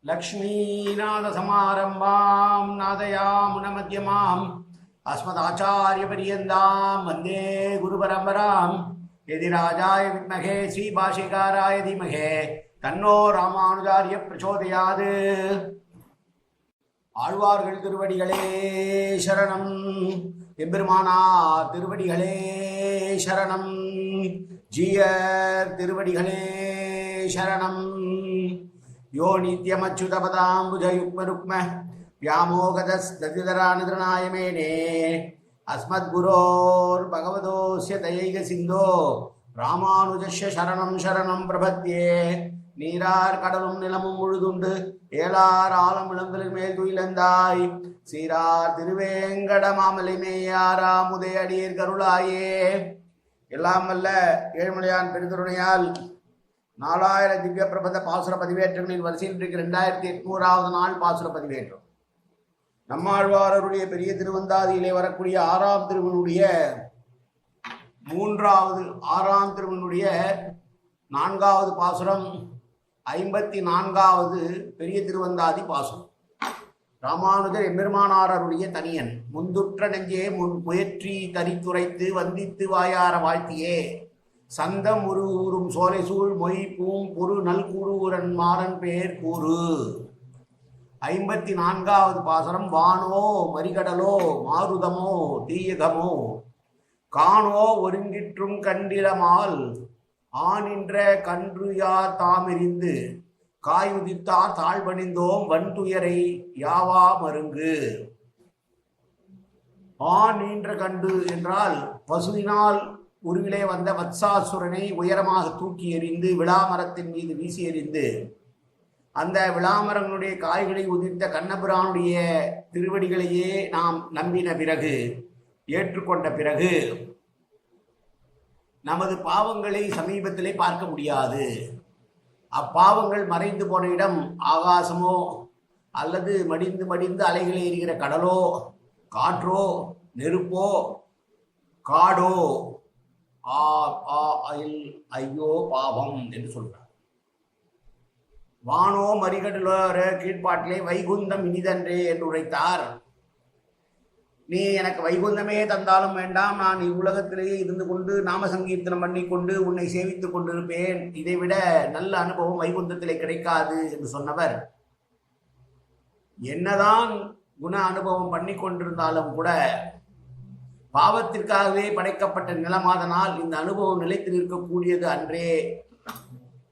लक्ष्मीनाथसमारम्भां नादयामुनमध्यमाम् अस्मदाचार्यपर्यन्तां वन्दे गुरुपरम्परां यदिराजाय विद्महे श्रीभाष्यकाराय धीमहि तन्नो रामानुजार्य प्रचोदयात्. ஆழ்வார்கள் திருவடிகளே சரணம். எம்பெருமானார் திருவடிகளே சரணம். ஜீயர் திருவடிகளே சரணம். யோ நித்யமச்சுதபதாம்புஜயுக்மருக்ம व्यामोगतस्तदितरानिधृणाय मेने अस्मद्गुरोर्भगवतोऽस्य दयैक सिन्धो रामानुजस्य शरणं शरणं प्रपद्ये. நீரார் கடலும் நிலமும் முழுதுண்டு ஏலார் ஆலம் விளம்பலின் மேல் துயிலந்தாய் சீரார் திருவேங்கட மாமலை மேயாராமுதே அடியேர் கருளாயே. எல்லாம் வல்ல ஏழுமலையான் பெருந்துணையால் 4000 திவ்ய பிரபந்த பாசுர பதிவேற்றங்களின் வரிசையில் இன்றைக்கு 2800வது நாள் பாசுர பதிவேற்றம். நம்மாழ்வாரருடைய பெரிய திருவந்தாதியிலே வரக்கூடிய 6ஆம் திருவனுடைய 6ஆம் திருவனுடைய 4வது பாசுரம் 54வது பெரிய திருவந்தாதி பாசுரம். ராமானுஜர் எம்பெருமானாரருடைய தனியன் முந்துற்ற நெஞ்சே முயற்றி தரித்துரைத்து வந்தித்து வாயார வாழ்த்தியே சந்தம் ஒரு ஊரும் சோலை சூழ் மொய் பூம் பொரு நல் கூறுரன் மாறன் பேர் கூறு. 54வது பாசுரம். வானோ மரிகடலோ மாருதமோ தீயகமோ காணோ ஒருங்கிற்றும் கண்டிலமால் ஆனின்ற கன்று யார் தாமெறிந்து காயுதித்தார் தாழ்பணிந்தோம் வன்துயரை யாவா மருங்கு. ஆனின்ற கன்று என்றால் பசுவினால் உருவிலே வந்த வத்சாசுரனை உயரமாக தூக்கி எறிந்து விளாமரத்தின் மீது வீசி எறிந்து அந்த விளாமரங்களுடைய காய்களை உதிர்த்த கண்ணபிரானுடைய திருவடிகளையே நாம் நம்பின பிறகு ஏற்றுக்கொண்ட பிறகு நமது பாவங்களை சமீபத்திலே பார்க்க முடியாது. அப்பாவங்கள் மறைந்து போன இடம் ஆகாசமோ அல்லது மடிந்து மடிந்து அலைகளை எரிகிற கடலோ காற்றோ நெருப்போ காடோ ஐயோ பாவம் என்று சொல்றார். வானோ மரிகடலோர கீழ்பாட்டிலே வைகுந்தம் இனிதன்றே என்று உரைத்தார். நீ எனக்கு வைகுந்தமே தந்தாலும் வேண்டாம், நான் இவ்வுலகத்திலேயே இருந்து கொண்டு நாம சங்கீர்த்தனம் பண்ணி கொண்டு உன்னை சேவித்துக் கொண்டிருப்பேன், இதைவிட நல்ல அனுபவம் வைகுந்தத்திலே கிடைக்காது என்று சொன்னவர் என்னதான் குண அனுபவம் பண்ணி கொண்டிருந்தாலும் கூட பாவத்திற்காகவே படைக்கப்பட்ட நிலமாதனால் இந்த அனுபவம் நிலைத்து நிற்கக்கூடியது அன்றே.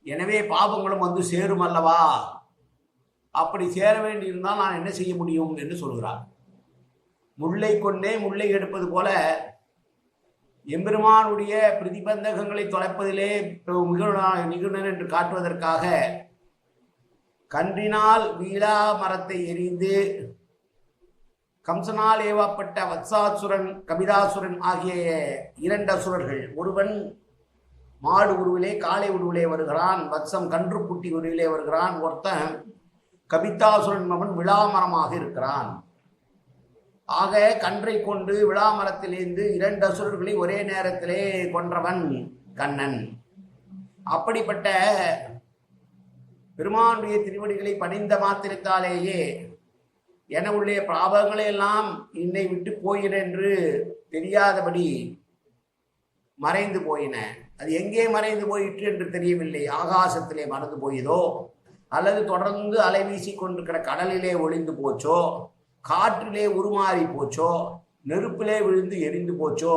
எனவே பாவங்களும் வந்து சேரும் அல்லவா, அப்படி சேர வேண்டியிருந்தால் நான் என்ன செய்ய முடியும் என்று சொல்கிறார். முல்லை கொண்டே முல்லை எடுப்பது போல எம்பெருமானுடைய பிரதிபந்தகங்களை தொலைப்பதிலே நிகுணன் என்று காட்டுவதற்காக கன்றினால் வீழா மரத்தை எரிந்து கம்சனால் ஏவப்பட்ட வத்சாசுரன் கபிதாசுரன் ஆகிய 2 அசுரர்கள், ஒருவன் மாடு உருவிலே காளை உருவிலே வருகிறான், வத்சம் கன்று குட்டி உருவிலே வருகிறான், ஒருத்தன் கபிதாசுரன் மகன் விழாமரமாக இருக்கிறான். ஆக கன்றை கொண்டு விழாமரத்திலிருந்து 2 அசுரர்களை ஒரே நேரத்திலே கொன்றவன் கண்ணன். அப்படிப்பட்ட பெருமானுடைய திருவடிகளை பணிந்த மாத்திரத்தாலேயே என உள்ளே பாவங்களை எல்லாம் என்னை விட்டு போயின என்று தெரியாதபடி மறைந்து போயின. அது எங்கே மறைந்து போயிற்று என்று தெரியவில்லை. ஆகாசத்திலே மறந்து போயதோ அல்லது தொடர்ந்து அலை வீசி கொண்டிருக்கிற கடலிலே ஒளிந்து போச்சோ, காற்றிலே உருமாறி போச்சோ, நெருப்பிலே விழுந்து எரிந்து போச்சோ,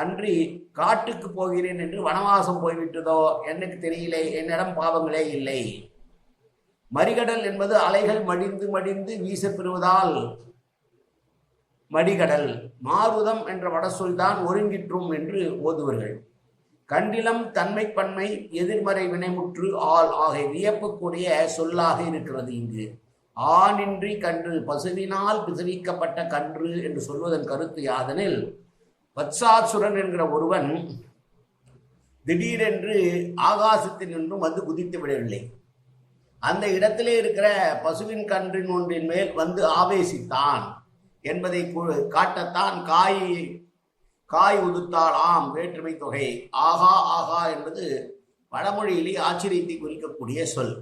அன்றி காட்டுக்கு போகிறேன் என்று வனவாசம் போய்விட்டதோ எனக்கு தெரியல. என்னிடம் பாவங்களே இல்லை. மரிகடல் என்பது அலைகள் மடிந்து மடிந்து வீச பெறுவதால் மடிகடல். மாருதம் என்ற வடசொல் தான் ஒருங்கிற்றும் என்று ஓதுவர்கள். கண்டிலம் தன்மை பன்மை எதிர்மறை வினைமுற்று ஆள் ஆகிய வியப்புக்குரிய சொல்லாக இருக்கிறது. இங்கு ஆனின்றி கன்று, பசுவினால் பிசவிக்கப்பட்ட கன்று என்று சொல்வதன் கருத்து யாதெனில், வத்சாசுரன் என்கிற ஒருவன் திடீரென்று ஆகாசத்தில் நின்றும் வந்து குதித்து விடவில்லை. அந்த இடத்திலே இருக்கிற பசுவின் கன்றின் ஒன்றின் மேல் வந்து ஆவேசித்தான் என்பதை காட்டத்தான் காய் உதுத்தாளாம் வேற்றுமை தொகை. ஆகா ஆகா என்பது வடமொழியிலே ஆச்சரியத்தை குறிக்கக்கூடிய சொல்.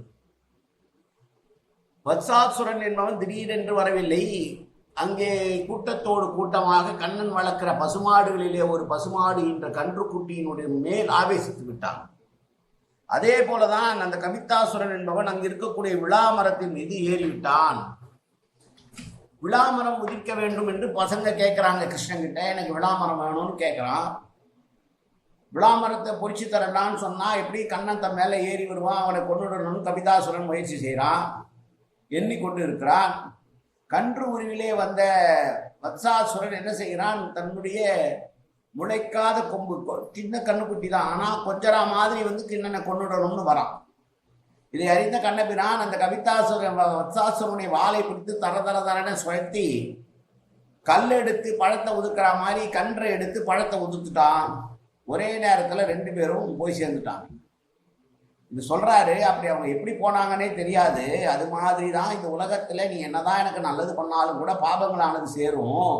வத்சாசுரன் என்பவன் திடீரென்று வரவில்லை. அங்கே கூட்டத்தோடு கூட்டமாக கண்ணன் வளர்க்கிற பசுமாடுகளிலே ஒரு பசுமாடு என்ற கன்றுக்குட்டியினுடைய மேல் ஆவேசித்து விட்டான். அதே போலதான் அந்த கவிதாசுரன் என்பவன் அங்கு இருக்கக்கூடிய விளாமரத்தின் மீது ஏறிவிட்டான். விளாமரம் உதிக்க வேண்டும் என்று பசங்க கேட்கிறாங்க கிருஷ்ணன் கிட்ட, எனக்கு விளாமரம் வேணும்னு கேட்கிறான். விளாமரத்தை பொறிச்சு தரலான்னு சொன்னா எப்படி கண்ணன் தன் மேல ஏறி வருவான், அவனை கொண்டுடணும்னு கவிதாசுரன் முயற்சி செய்யறான், எண்ணிக்கொண்டு இருக்கிறான். கன்று உருவிலே வந்த வத்சாசுரன் என்ன செய்கிறான், தன்னுடைய முளைக்காத கொம்பு, சின்ன கண்ணுக்குட்டி தான், ஆனா கொஞ்சரா மாதிரி கிண்ணனை கொண்டுடணும்னு வரான். இதை அறிந்த கண்ணபிரான் அந்த கவிதாசுரன் வத்சாசுரனுடைய வாளை பிடித்து தர தர தரன சுழத்தி கல் எடுத்து பழத்தை உதுக்கிற மாதிரி கன்றை எடுத்து பழத்தை உதுத்துட்டான். ஒரே நேரத்துல 2 பேரும் போய் சேர்ந்துட்டாங்க. இது சொல்றாரு. அப்படி அவங்க எப்படி போனாங்கன்னே தெரியாது. அது மாதிரி தான் இந்த உலகத்துல நீ என்னதான் எனக்கு நல்லது பண்ணாலும் கூட பாபங்களானது சேரும்.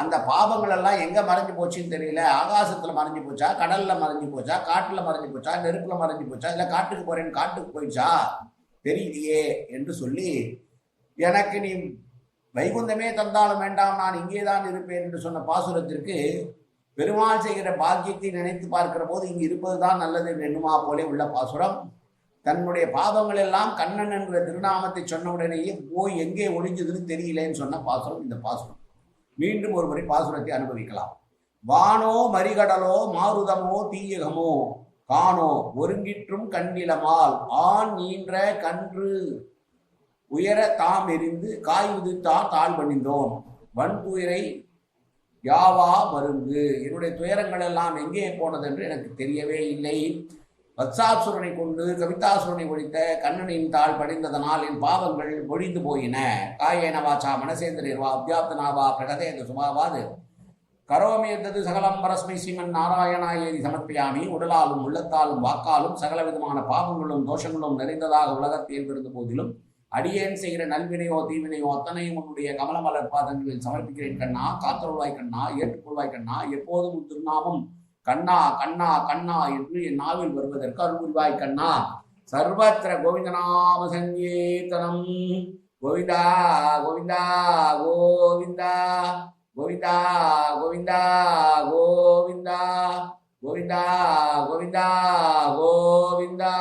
அந்த பாபங்கள் எல்லாம் எங்க மறைஞ்சு போச்சுன்னு தெரியல. ஆகாசத்துல மறைஞ்சு போச்சா, கடல்ல மறைஞ்சு போச்சா, காட்டுல மறைஞ்சு போச்சா, நெருப்புல மறைஞ்சு போச்சா, இல்ல காட்டுக்கு போறேன்னு காட்டுக்கு போயிடுச்சா தெரியலையே என்று சொல்லி, எனக்கு நீ வைகுந்தமே தந்தாலும் வேண்டாம், நான் இங்கேதான் இருப்பேன் என்று சொன்ன பாசுரத்திற்கு பெருமாள் செய்கிற பாக்கியத்தை நினைத்து பார்க்கிற போது இங்கு இருப்பதுதான் நல்லது என்று எண்ணுமா போலே உள்ள பாசுரம். தன்னுடைய பாவங்கள் எல்லாம் கண்ணன் என்ற திருநாமத்தை சொன்னவுடனேயே போய் எங்கே ஒளிஞ்சதுன்னு தெரியலேன்னு சொன்ன பாசுரம் இந்த பாசுரம். மீண்டும் ஒரு முறை பாசுரத்தை அனுபவிக்கலாம். வானோ மரிகடலோ மாருதமோ தீயகமோ காணோ ஒருங்கிற்றும் கண்ணிலமால் ஆண் நீன்ற கன்று உயர தாம் எரிந்து காய் உதித்தா தாழ் பணிந்தோம் வன்புயிரை யாவா மருங்கு. என்னுடைய துயரங்கள் எல்லாம் எங்கே போனது என்று எனக்கு தெரியவே இல்லை. வத்சாசுரனை கொண்டு கவிதாசுரனை ஒழித்த கண்ணனின் தாள் படிந்ததனால் என் பாவங்கள் ஒழிந்து போயின. காயேன வாச்சா மனசேந்திரவா அத்தியாப்தனாவா பிரகதேத சுபாவாது கரோமேந்தது சகலம் பரஸ்மை ஸ்ரீமன் நாராயணாயேதி சமர்ப்பியாமி. உடலாலும் உள்ளத்தாலும் வாக்காலும் சகல விதமான பாவங்களும் தோஷங்களும் நிறைந்ததாக உலகத்தில் இருந்த போதிலும் அடியேன் செய்கிற நல்வினையோ தீவினையோ அத்தனையும் உன்னுடைய கமலமலர் பாதங்களில் சமர்ப்பிக்கிறேன் கண்ணா. காத்தருள்வாய் கண்ணா, ஏற்றுக்கொள்வாய் கண்ணா. எப்போதும் திருநாமம் கண்ணா கண்ணா கண்ணா என்று என் நாவில் வருவதற்கு அருள் புரிவாய் கண்ணா. சர்வத்திர கோவிந்தநாம சங்கீர்த்தனம். கோவிந்தா கோவிந்தா கோவிந்தா கோவிந்தா கோவிந்தா கோவிந்தா கோவிந்தா கோவிந்தா கோவிந்தா.